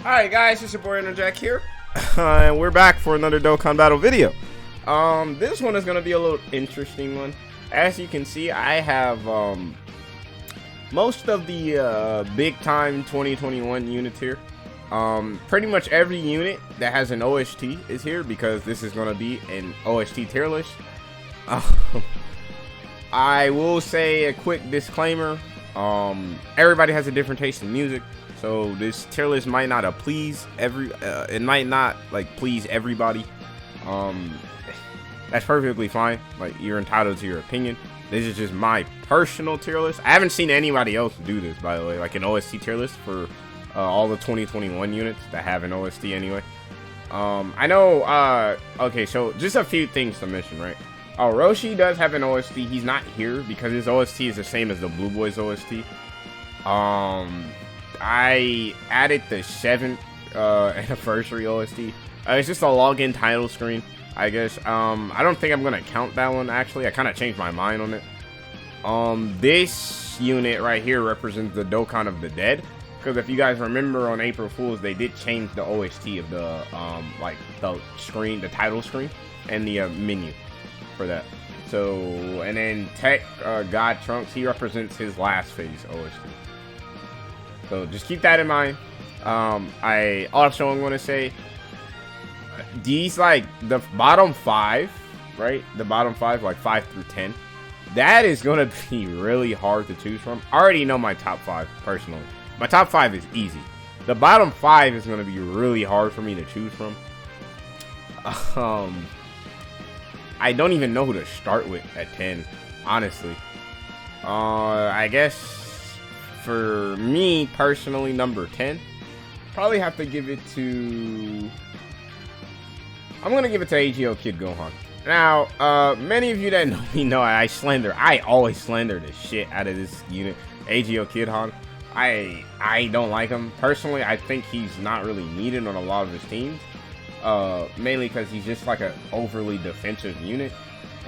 Alright guys, it's your boy Jack here, and we're back for another Dokkan battle video. This one is going to be a little interesting one. As you can see, I have most of the big time 2021 units here. Pretty much every unit that has an OST is here because this is going to be an OST tier list. I will say a quick disclaimer. Everybody has a different taste in music. So this tier list might not please it might not please everybody. That's perfectly fine. Like, you're entitled to your opinion. This is just my personal tier list. I haven't seen anybody else do this, by the way, like an OST tier list for all the 2021 units that have an OST anyway. I know. Okay, so just a few things to mention, right? Roshi does have an OST. He's not here because his OST is the same as the Blue Boys OST. I added the 7th anniversary OST. It's just a login title screen, I guess. I don't think I'm gonna count that one, actually. I kind of changed my mind on it. This unit right here represents the Dokkan of the Dead, because if you guys remember on April Fools, they did change the OST of the the screen, the title screen, and the menu for that. So, and then Tech God Trunks, he represents his last phase OST. So just keep that in mind. I also am going to say these, the bottom 5, right? The bottom 5, 5 through 10. That is going to be really hard to choose from. I already know my top 5 personally. My top 5 is easy. The bottom 5 is going to be really hard for me to choose from. I don't even know who to start with at 10, honestly. I guess for me personally, number 10, probably have to give it to, I'm gonna give it to AGO Kid Gohan. Now, many of you that know me know I always slander the shit out of this unit, AGO Kid Han. I don't like him personally. I think he's not really needed on a lot of his teams, mainly because he's just like an overly defensive unit,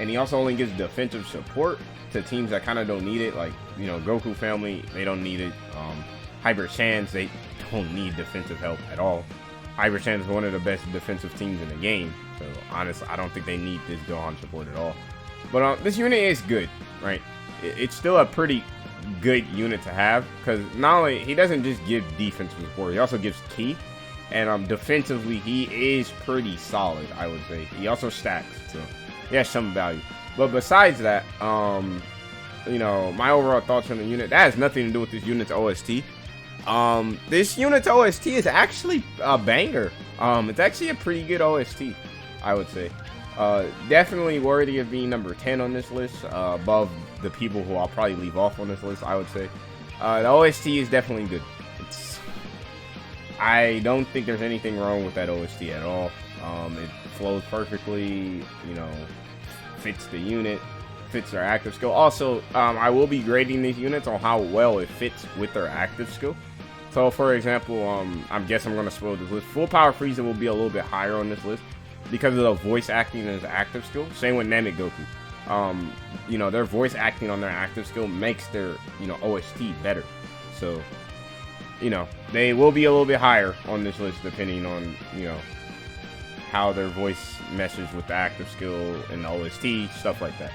and he also only gives defensive support to teams that kind of don't need it, like, you know, Goku family, they don't need it. Hyper Saiyans, they don't need defensive help at all. Hyper Saiyans is one of the best defensive teams in the game, so honestly, I don't think they need this Gohan support at all. But this unit is good, right? It's still a pretty good unit to have, because not only he doesn't just give defensive support, he also gives ki, and defensively he is pretty solid, I would say. He also stacks, so he has some value. But besides that, you know, my overall thoughts on the unit, that has nothing to do with this unit's OST. This unit's OST is actually a banger. It's actually a pretty good OST, I would say. Definitely worthy of being number 10 on this list, above the people who I'll probably leave off on this list, I would say. The OST is definitely good. I don't think there's anything wrong with that OST at all. It flows perfectly, you know, fits the unit, fits their active skill. Also, I will be grading these units on how well it fits with their active skill. So, for example, I guess I'm going to spoil this list. Full Power Frieza will be a little bit higher on this list because of the voice acting and his active skill. Same with Namek Goku. You know, their voice acting on their active skill makes their, you know, OST better. So, you know, they will be a little bit higher on this list depending on, you know, how their voice meshes with the active skill and the OST, stuff like that.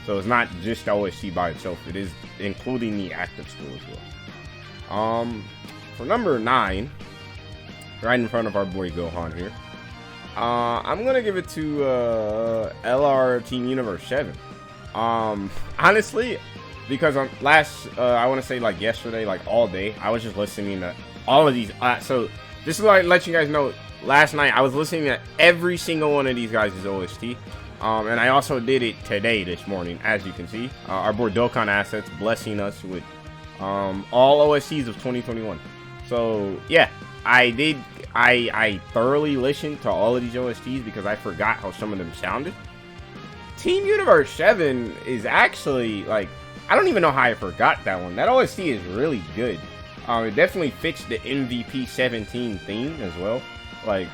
So it's not just the OST by itself, it is including the active skill as well. For number 9, right in front of our boy Gohan here, I'm gonna give it to LR Team Universe 7. Honestly, because I want to say yesterday, all day, I was just listening to all of these. So this is like let you guys know. Last night, I was listening to every single one of these guys' OST. And I also did it today, this morning, as you can see. Our board Dokkan Assets blessing us with all OSTs of 2021. So, yeah, I did. I thoroughly listened to all of these OSTs because I forgot how some of them sounded. Team Universe 7 is actually, I don't even know how I forgot that one. That OST is really good. It definitely fits the MVP 17 theme as well. I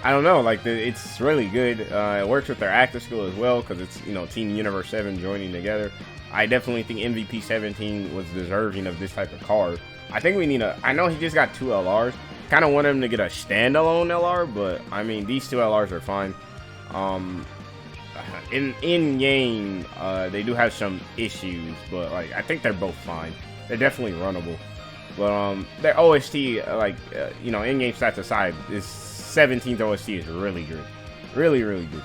don't know, it's really good. It works with their active skill as well, because it's, you know, Team Universe 7 joining together. I definitely think MVP 17 was deserving of this type of card. I think we need I know he just got 2 LRs, Kind of want him to get a standalone LR, but I mean, these two LRs are fine. In game, they do have some issues, but like I think they're both fine. They're definitely runnable. But their OST, you know, in-game stats aside, this 17th OST is really good, really good.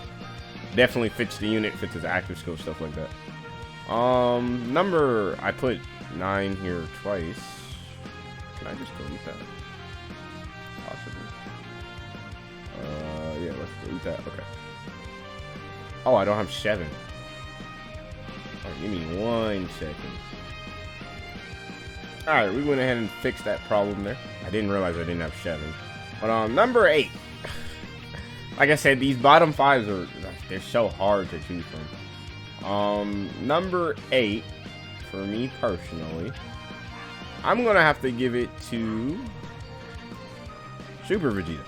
Definitely fits the unit, fits his active skill, stuff like that. Number, I put 9 here twice. Can I just delete that? Possibly. Yeah, let's delete that. Okay. Oh, I don't have 7. Alright, give me 1 second. Alright, we went ahead and fixed that problem there. I didn't realize I didn't have 7. But number 8. Like I said, these bottom 5s they're so hard to choose from. Number 8, for me personally, I'm gonna have to give it to Super Vegeta.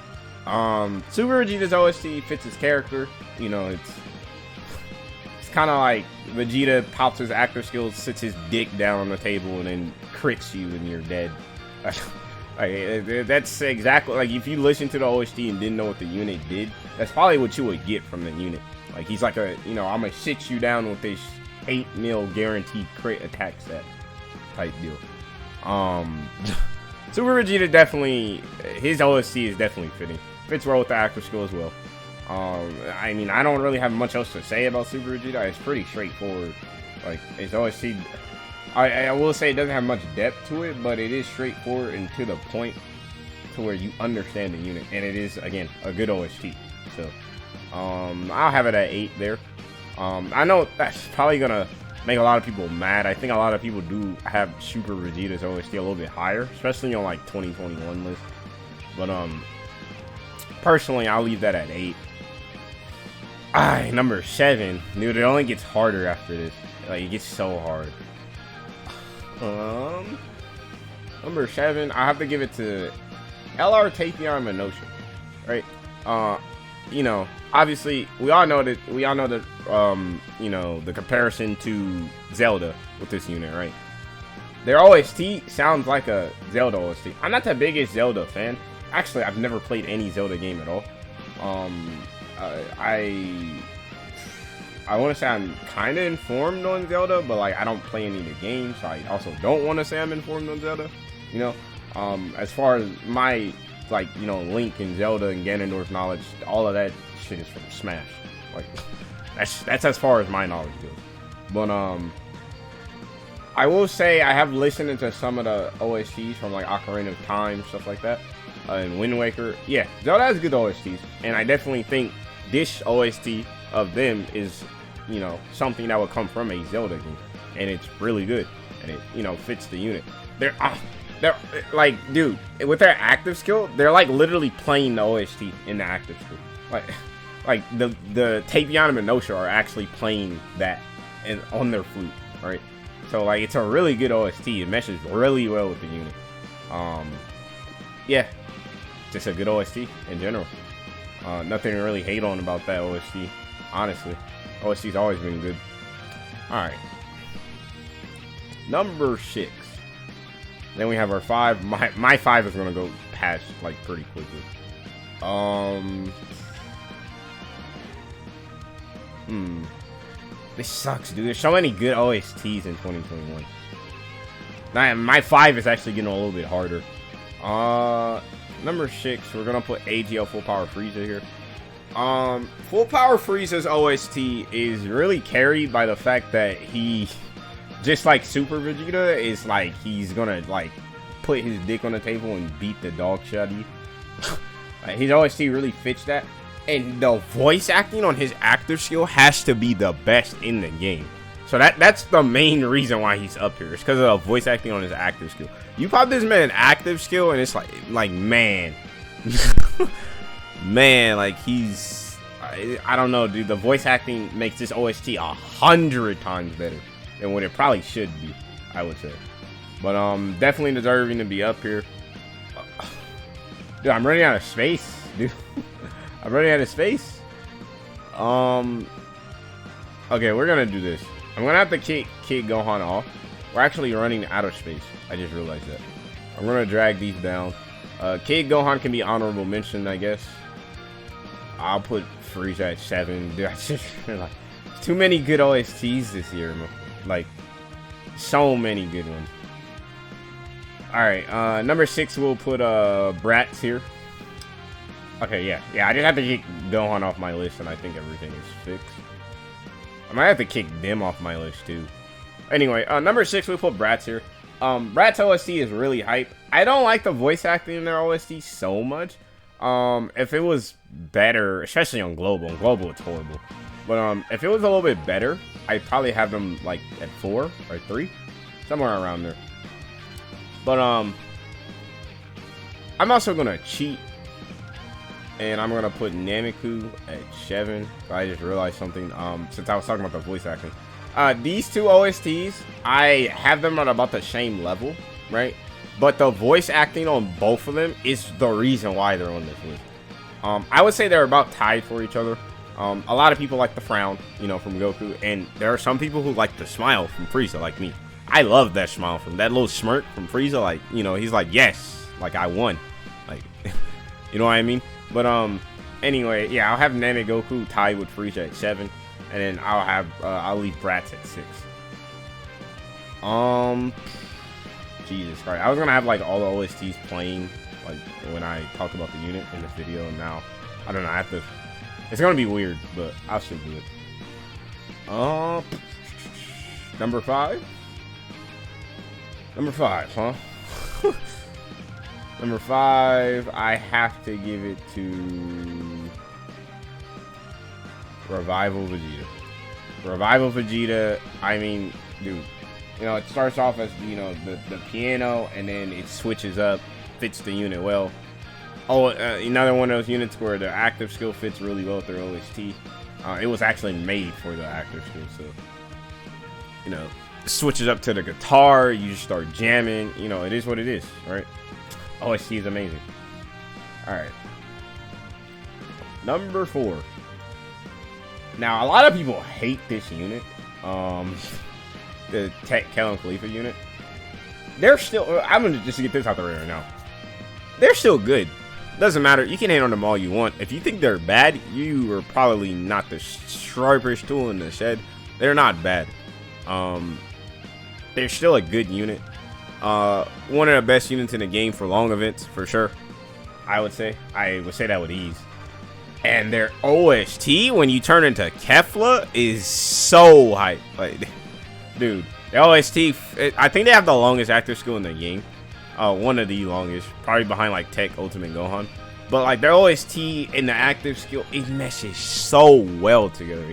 Super Vegeta's OST fits his character. You know, it's kind of like Vegeta pops his active skills, sits his dick down on the table, and then crits you and you're dead. Like, that's exactly, like, if you listen to the OST and didn't know what the unit did, that's probably what you would get from the unit. Like, he's like a, you know, I'm gonna sit you down with this 8 mil guaranteed crit attack set type deal. Super Vegeta definitely, his OST is definitely fitting. Fits well with the active skill as well. I mean, I don't really have much else to say about Super Vegeta. It's pretty straightforward. Like, his OST, I will say it doesn't have much depth to it, but it is straightforward and to the point to where you understand the unit. And it is, again, a good OST. So, I'll have it at 8 there. I know that's probably going to make a lot of people mad. I think a lot of people do have Super Vegeta's OST a little bit higher, especially on, like, 2021 list. But, personally, I'll leave that at 8. Number 7. Dude, it only gets harder after this. Like, it gets so hard. Number 7, I have to give it to LR Tapion Minosha. Right? You know, obviously, we all know that, you know, the comparison to Zelda with this unit, right? Their OST sounds like a Zelda OST. I'm not the biggest Zelda fan. Actually, I've never played any Zelda game at all. I want to say I'm kind of informed on Zelda, but like I don't play any of the games, so I also don't want to say I'm informed on Zelda. You know, as far as my, like, you know, Link and Zelda and Ganondorf's knowledge, all of that shit is from Smash. Like, that's as far as my knowledge goes. But I will say I have listened to some of the OSTs from like Ocarina of Time, stuff like that, and Wind Waker. Yeah, Zelda has good OSTs, and I definitely think this OST of them is, you know, something that would come from a Zelda game, and it's really good, and it, you know, fits the unit. They're like, dude, with their active skill, they're like literally playing the OST in the active skill. Like the Tapion and Minosha are actually playing that on their flute, right? So like it's a really good OST. It meshes really well with the unit. Yeah, just a good OST in general. Nothing to really hate on about that OST, honestly. OST's always been good. Alright. Number 6. Then we have our 5. My 5 is gonna go past like pretty quickly. This sucks, dude. There's so many good OSTs in 2021. My 5 is actually getting a little bit harder. Number 6, we're gonna put AGL Full Power Frieza here. Full Power Frieza's OST is really carried by the fact that he, just like Super Vegeta, is like he's gonna like put his dick on the table and beat the dog shit out of you. Like, his OST really fits that, and the voice acting on his active skill has to be the best in the game. So that's the main reason why he's up here. It's because of the voice acting on his active skill. You pop this man active skill, and it's like man, man, like he's, I don't know, dude. The voice acting makes this OST 100 times better than what it probably should be, I would say. But definitely deserving to be up here. Dude, I'm running out of space, dude. I'm running out of space. Okay, we're gonna do this. I'm gonna have to kick Gohan off. We're actually running out of space. I just realized that. I'm gonna drag these down. Kid Gohan can be honorable mention, I guess. I'll put Frieza at 7. Dude, like, too many good OSTs this year, man. Like, so many good ones. Alright, number 6, we'll put Bratz here. Okay, yeah. I just have to kick Gohan off my list, and I think everything is fixed. I might have to kick them off my list, too. Anyway, number 6, we'll put Bratz here. Bratz OST is really hype. I don't like the voice acting in their OST so much. If it was better, especially on Global. On Global, it's horrible. But, if it was a little bit better, I'd probably have them, like, at 4 or 3. Somewhere around there. But, I'm also gonna cheat. And I'm gonna put Nameku at 7. I just realized something, since I was talking about the voice acting. These two OSTs, I have them at about the same level, right? But the voice acting on both of them is the reason why they're on this list. I would say they're about tied for each other. A lot of people like the frown, you know, from Goku, and there are some people who like the smile from Frieza, like me. I love that smile from that little smirk from Frieza, like, you know, he's like, yes, like I won, like, you know what I mean? But anyway, yeah, I'll have Goku tied with Frieza at 7, and then I'll leave Bratz at 6. Jesus Christ, I was gonna have like all the OSTs playing like when I talked about the unit in this video, and now I don't know. I have to. It's gonna be weird, but I'll still do it. Number 5. Number 5, huh? Number 5, I have to give it to Revival Vegeta. Revival Vegeta, I mean, dude, you know, it starts off as, you know, the piano, and then it switches up, fits the unit well. Oh, another one of those units where the active skill fits really well with their OST. It was actually made for the active skill, so, you know, switches up to the guitar, you just start jamming, you know, it is what it is, right? OST is amazing. Alright. Number 4. Now, a lot of people hate this unit. The Kellen Khalifa unit. They're still... I'm going to just get this out the way right now. They're still good. Doesn't matter. You can hate on them all you want. If you think they're bad, you are probably not the sharpest tool in the shed. They're not bad. They're still a good unit. One of the best units in the game for long events, for sure. I would say that with ease. And their OST, when you turn into Kefla, is so hype. Like, dude, the OST, I think they have the longest active skill in the game. One of the longest, probably behind like Tech Ultimate Gohan. But like their OST and the active skill, it meshes so well together.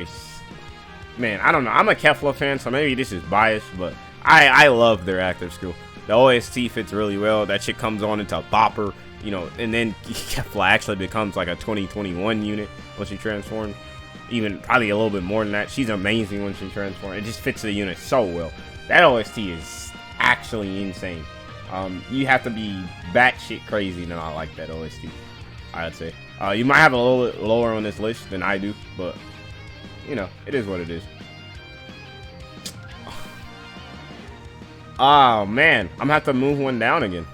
Man, I don't know. I'm a Kefla fan, so maybe this is biased, but I love their active skill. The OST fits really well. That shit comes on into Bopper, you know, and then Kefla actually becomes like a 2021 unit when she transforms. Even probably a little bit more than that. She's amazing when she transforms. It just fits the unit so well. That OST is actually insane. You have to be batshit crazy to not like that OST, I'd say. You might have a little bit lower on this list than I do, but, you know, it is what it is. Oh, man. I'm going to have to move one down again.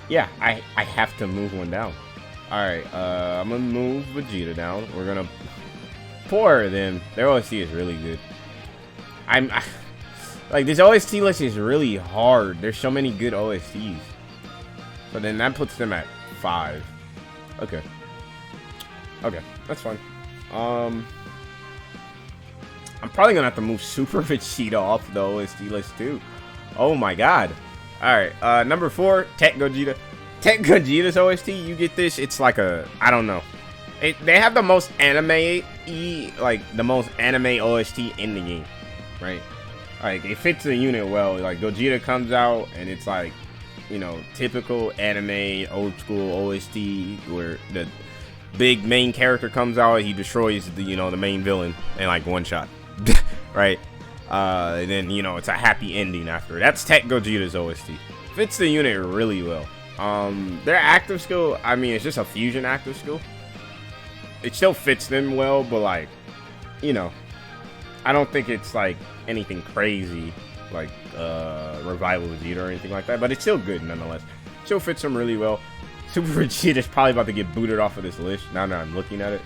Yeah, I have to move one down. Alright, I'm going to move Vegeta down. We're going to... Poor them. Their OST is really good. Like, this OST list is really hard. There's so many good OSTs. But then that puts them at 5. Okay. Okay, that's fine. I'm probably gonna have to move Super Vegeta off the OST list too. Oh my god. Alright, number 4, Tech Gogeta. Tech Gogeta's OST, you get this, it's like a, I don't know. They have the most like the most anime OST in the game, right? Like, it fits the unit well. Like, Gogeta comes out, and it's like, you know, typical anime, old school OST, where the big main character comes out, he destroys the, you know, the main villain in like one shot, right? And then, you know, it's a happy ending after. That's Tech Gogeta's OST. Fits the unit really well. Their active skill, I mean, it's just a fusion active skill. It still fits them well, but like, you know, I don't think it's like anything crazy like Revival Vegeta or anything like that, but it's still good nonetheless. still fits him really well. Super Vegeta is probably about to get booted off of this list now that I'm looking at it,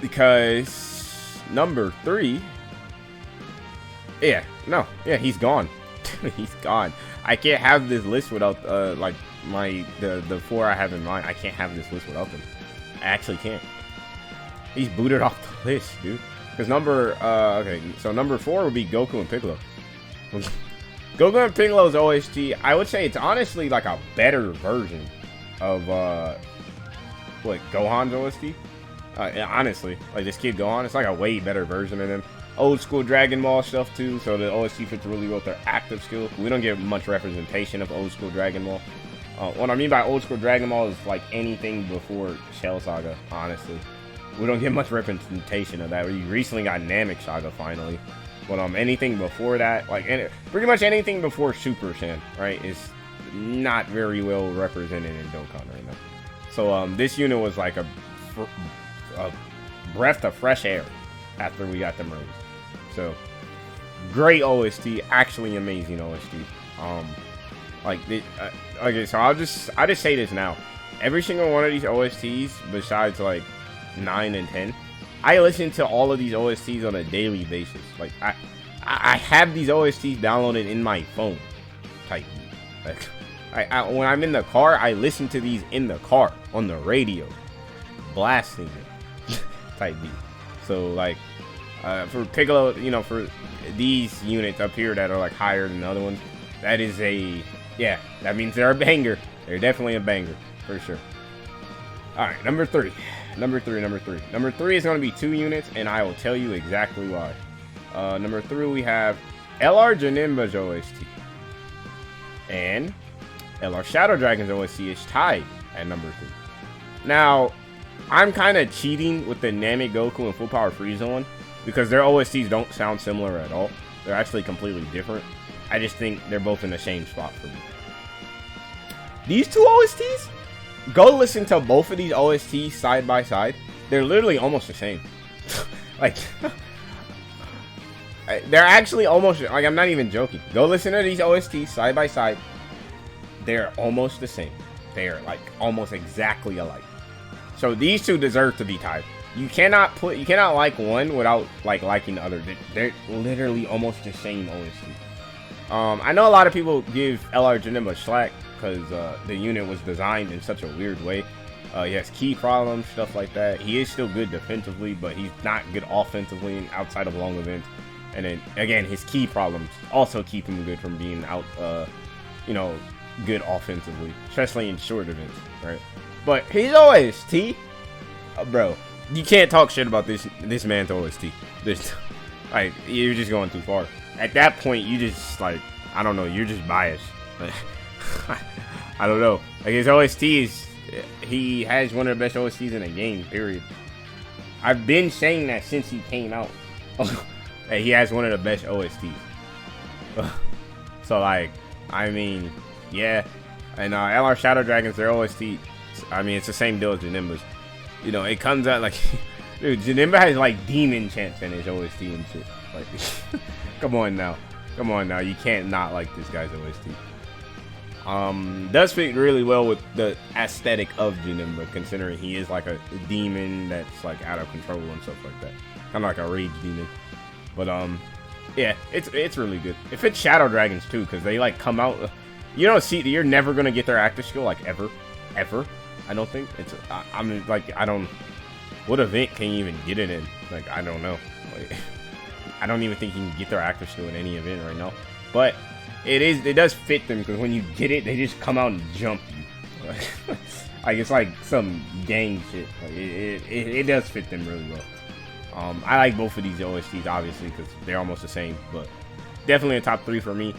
because number 3, yeah, he's gone. He's gone. I can't have this list without like the 4 I have in mind. I can't have this list without them. I actually can't. He's booted off the list, dude. Because okay, so number 4 would be Goku and Piccolo. Goku and Piccolo's OST, I would say it's honestly like a better version of what, Gohan's OST. Honestly, like this kid Gohan, it's like a way better version of him. Old school Dragon Ball stuff too, so the OST fits really well with their active skill. We don't get much representation of old school Dragon Ball. What I mean by old school Dragon Ball is like anything before Cell Saga, honestly. We don't get much representation of that. We recently got Namek Saga finally. But anything before that, like pretty much anything before Super Saiyan, right, is not very well represented in Dokkan right now. So this unit was like a breath of fresh air after we got them released. So great OST, actually amazing OST. Okay, so I'll just say this now. Every single one of these OSTs, besides like 9 and 10, I listen to all of these OSTs on a daily basis. Like I have these OSTs downloaded in my phone type beat. Like when I'm in the car, I listen to these in the car on the radio, blasting it type beat. So like for Piccolo, you know, for these units up here that are like higher than the other ones, that is that means they're a banger. They're definitely a banger for sure. All right, number 3 is going to be 2 units, and I will tell you exactly why. Number 3, we have LR Janemba's OST, and LR Shadow Dragon's OST is tied at number 3. Now, I'm kind of cheating with the Namek Goku and Full Power Frieza one, because their OSTs don't sound similar at all. They're actually completely different. I just think they're both in the same spot for me. These 2 OSTs? Go listen to both of these OSTs side by side. They're literally almost the same. Like, they're actually almost, like, I'm not even joking. Go listen to these OSTs side by side. They're almost the same. They're, like, almost exactly alike. So these 2 deserve to be tied. You cannot like one without, like, liking the other. They're literally almost the same OST. I know a lot of people give LR Janemba slack, because the unit was designed in such a weird way. He has key problems, stuff like that. He is still good defensively, but he's not good offensively outside of long events. And then, again, his key problems also keep him good from being out, good offensively, especially in short events, right? But his OST, bro, you can't talk shit about this man's OST. Like, you're just going too far. At that point, you just, like, I don't know, you're just biased. I don't know. Like, his OSTs, he has one of the best OSTs in the game, period. I've been saying that since he came out. That he has one of the best OSTs. So, like, I mean, yeah. And LR Shadow Dragons, their OST, I mean, it's the same deal as Janemba's. You know, it comes out like, dude, Janemba has, like, demon chants in his OST and shit. Like, come on now. You can't not like this guy's OST. Does fit really well with the aesthetic of Janemba, considering he is like a demon that's like out of control and stuff like that, kind of like a rage demon. But yeah, it's really good. It fits Shadow Dragons too, because they like come out. You don't see, you're never gonna get their active skill, like ever. I don't think it's. I mean, like, I don't. What event can you even get it in? Like, I don't know. Like, I don't even think you can get their active skill in any event right now. But it does fit them, because when you get it, they just come out and jump you. Like, it's like some gang shit. Like, it does fit them really well. I like both of these OSTs, obviously, because they're almost the same, but definitely a top 3 for me.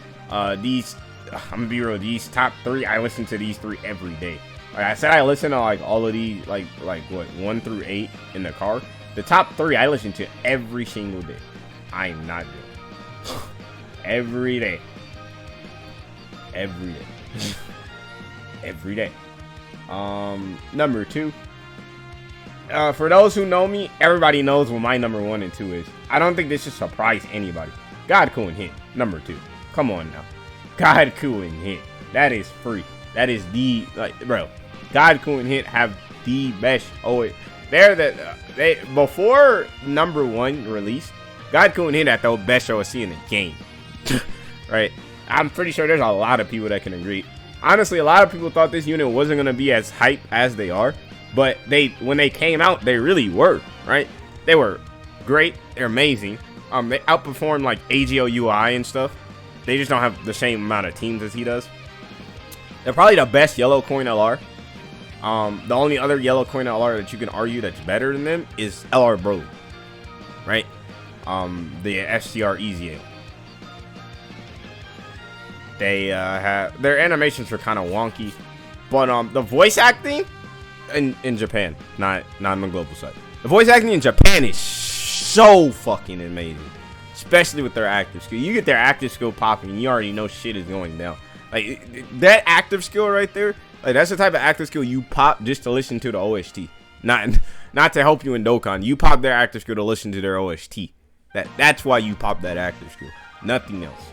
These, I'm gonna be real, these top 3, I listen to these 3 every day. Like I said, I listen to like all of these, like what, 1 through 8 in the car. The top 3 I listen to every single day. I am not joking. Every day. Every day. Number 2. For those who know me, everybody knows what my number 1 and 2 is. I don't think this should surprise anybody. God, Cool and Hit, number 2. Come on now. God, Cool and Hit. That is free. That is the, like, bro, Godku and Hit have the best. They before number 1 released, Godku and Hit had the best OST in the game. Right? I'm pretty sure there's a lot of people that can agree. Honestly, a lot of people thought this unit wasn't going to be as hype as they are, but when they came out, they really were, right? They were great. They're amazing. They outperformed like AGO UI and stuff. They just don't have the same amount of teams as he does. They're probably the best yellow coin LR. The only other yellow coin LR that you can argue that's better than them is LR Broly, right? The FCR Easy. They have their animations are kind of wonky, but the voice acting in Japan, not on the global side. The voice acting in Japan is so fucking amazing, especially with their active skill. You get their active skill popping, and you already know shit is going down. Like that active skill right there, like that's the type of active skill you pop just to listen to the OST, not to help you in Dokkan. You pop their active skill to listen to their OST. That's why you pop that active skill, nothing else.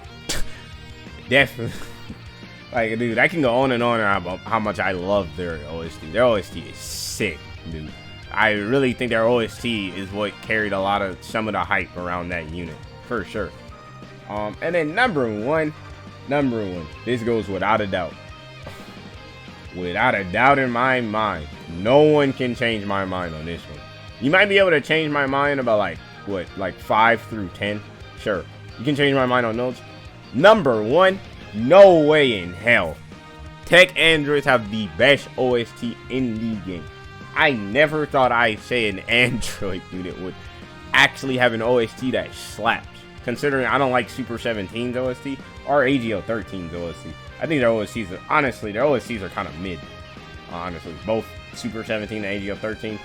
Definitely. Like, dude, I can go on and on about how much I love their OST. Their OST is sick, dude. I really think their OST is what carried some of the hype around that unit, for sure. And then number one, this goes without a doubt. Without a doubt in my mind. No one can change my mind on this one. You might be able to change my mind about like 5 through 10. Sure. You can change my mind on those. Number 1, no way in hell. Tech Androids have the best OST in the game. I never thought I'd say an Android unit would actually have an OST that slaps. Considering I don't like Super 17's OST or AGO 13's OST. I think their OSTs are, honestly, their OSTs are kind of mid. Honestly, both Super 17 and AGO 13.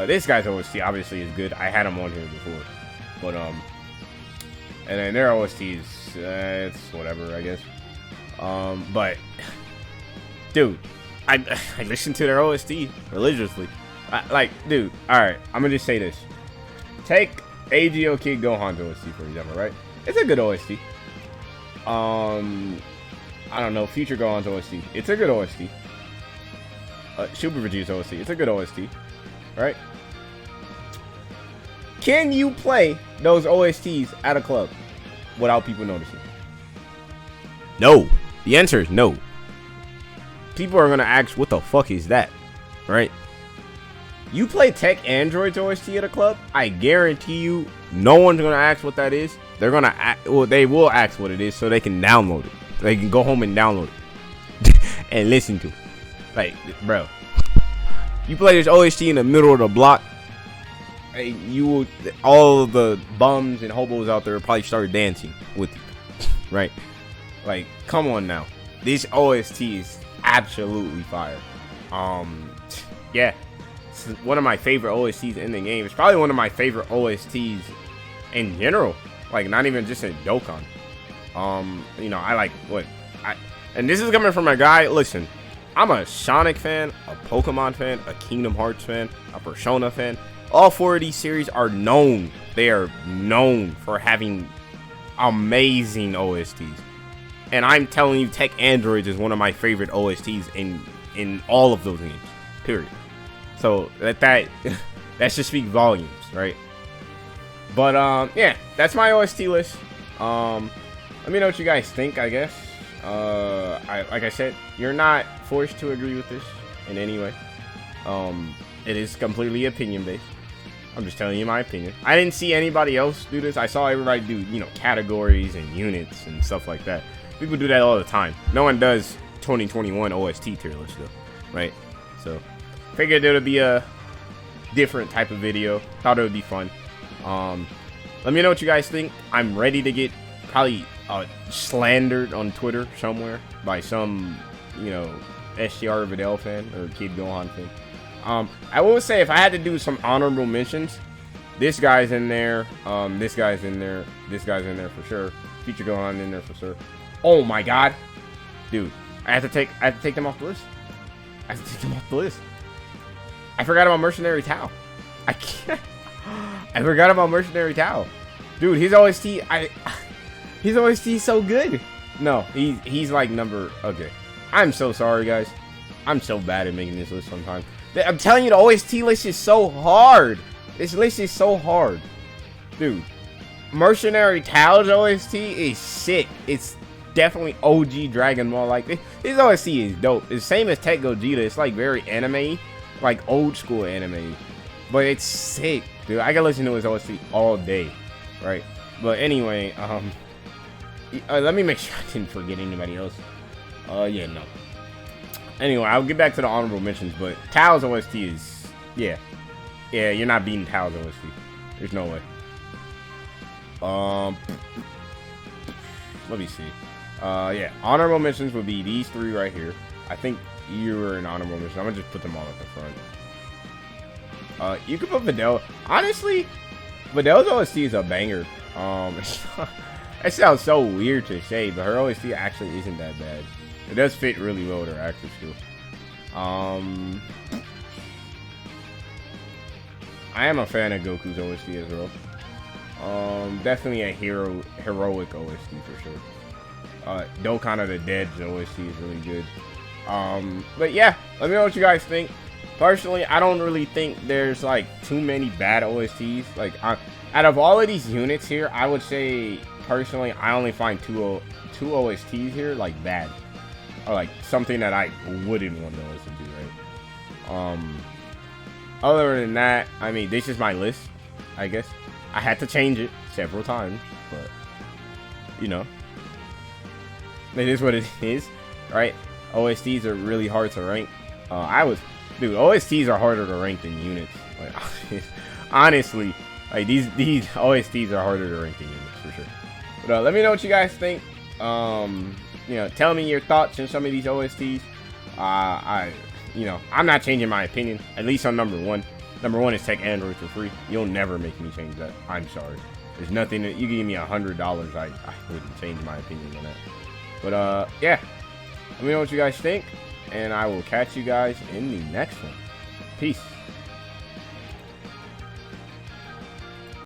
This guy's OST obviously is good. I had him on here before. But, and then their OSTs, it's whatever, I guess. But, dude, I listen to their OST religiously. Dude, alright, I'm gonna just say this. Take AGO Kid Gohan's OST, for example, right? It's a good OST. I don't know, Future Gohan's OST. It's a good OST. Super Vegeta's OST. It's a good OST, right? Can you play those OSTs at a club without people noticing? No. The answer is no. People are gonna ask, what the fuck is that? Right? You play Tech Android's OST at a club, I guarantee you no one's gonna ask what that is. They're gonna they will ask what it is so they can download it. They can go home and download it and listen to it. Like, bro, you play this OST in the middle of the block, you will, all of the bums and hobos out there will probably start dancing with you, right? Like, come on now, this OST is absolutely fire. Yeah, it's one of my favorite OSTs in the game. It's probably one of my favorite OSTs in general, like not even just in Dokkan. You know, I like and this is coming from a guy. Listen, I'm a Sonic fan, a Pokemon fan, a Kingdom Hearts fan, a Persona fan. All 4 of these series are known. They are known for having amazing OSTs. And I'm telling you, Tech Androids is one of my favorite OSTs in all of those games. Period. So that should speak volumes, right? But yeah, that's my OST list. Let me know what you guys think, I guess. Like I said, you're not forced to agree with this in any way. It is completely opinion based. I'm just telling you my opinion. I didn't see anybody else do this. I saw everybody do, you know, categories and units and stuff like that. People do that all the time. No one does 2021 OST tier list though, right? So figured it would be a different type of video. Thought it would be fun. Let me know what you guys think. I'm ready to get probably slandered on Twitter somewhere by some, you know, SGR Vidal fan or Kid Gohan fan. I will say, if I had to do some honorable mentions, this guy's in there, this guy's in there, this guy's in there for sure, Future Gohan in there for sure. Oh my god, dude, I have to take them off the list. I have to take them off the list. I forgot about Mercenary Tao. I forgot about Mercenary Tao. Dude, his OST, his OST is so good. No, he's like number, okay. I'm so sorry, guys. I'm so bad at making this list sometimes. I'm telling you, the OST list is so hard. This list is so hard. Dude, Mercenary Tao's OST is sick. It's definitely OG Dragon Ball. Like, this OST is dope. It's the same as Tech Gogeta. It's like very anime, like old school anime. But it's sick, dude. I can listen to his OST all day, right? But anyway, let me make sure I didn't forget anybody else. Yeah, no. Anyway, I'll get back to the honorable mentions, but Tao's OST is, yeah, you're not beating Tao's OST. There's no way. Let me see. Yeah, honorable mentions would be these three right here. I think you were an honorable mention. I'm gonna just put them all at the front. You could put Videl. Honestly, Videl's OST is a banger. It sounds so weird to say, but her OST actually isn't that bad. It does fit really well with her actors too. I am a fan of Goku's OST as well. Definitely a heroic OST for sure. Dokkan of the Dead's OST is really good. But yeah, let me know what you guys think. Personally, I don't really think there's like too many bad OSTs. Like, out of all of these units here, I would say personally, I only find two OSTs here like bad, or like something that I wouldn't want those to do, right? Other than that, I mean, this is my list, I guess. I had to change it several times, but you know, it is what it is, right? OSTs are really hard to rank. Dude, OSTs are harder to rank than units. Like, honestly, like these OSTs are harder to rank than units for sure. But let me know what you guys think. You know, tell me your thoughts on some of these OSTs. You know, I'm not changing my opinion, at least on number one. Number one is take Android for free. You'll never make me change that. I'm sorry. There's nothing that you give me $100. I wouldn't change my opinion on that. But yeah, let me know what you guys think, and I will catch you guys in the next one. Peace.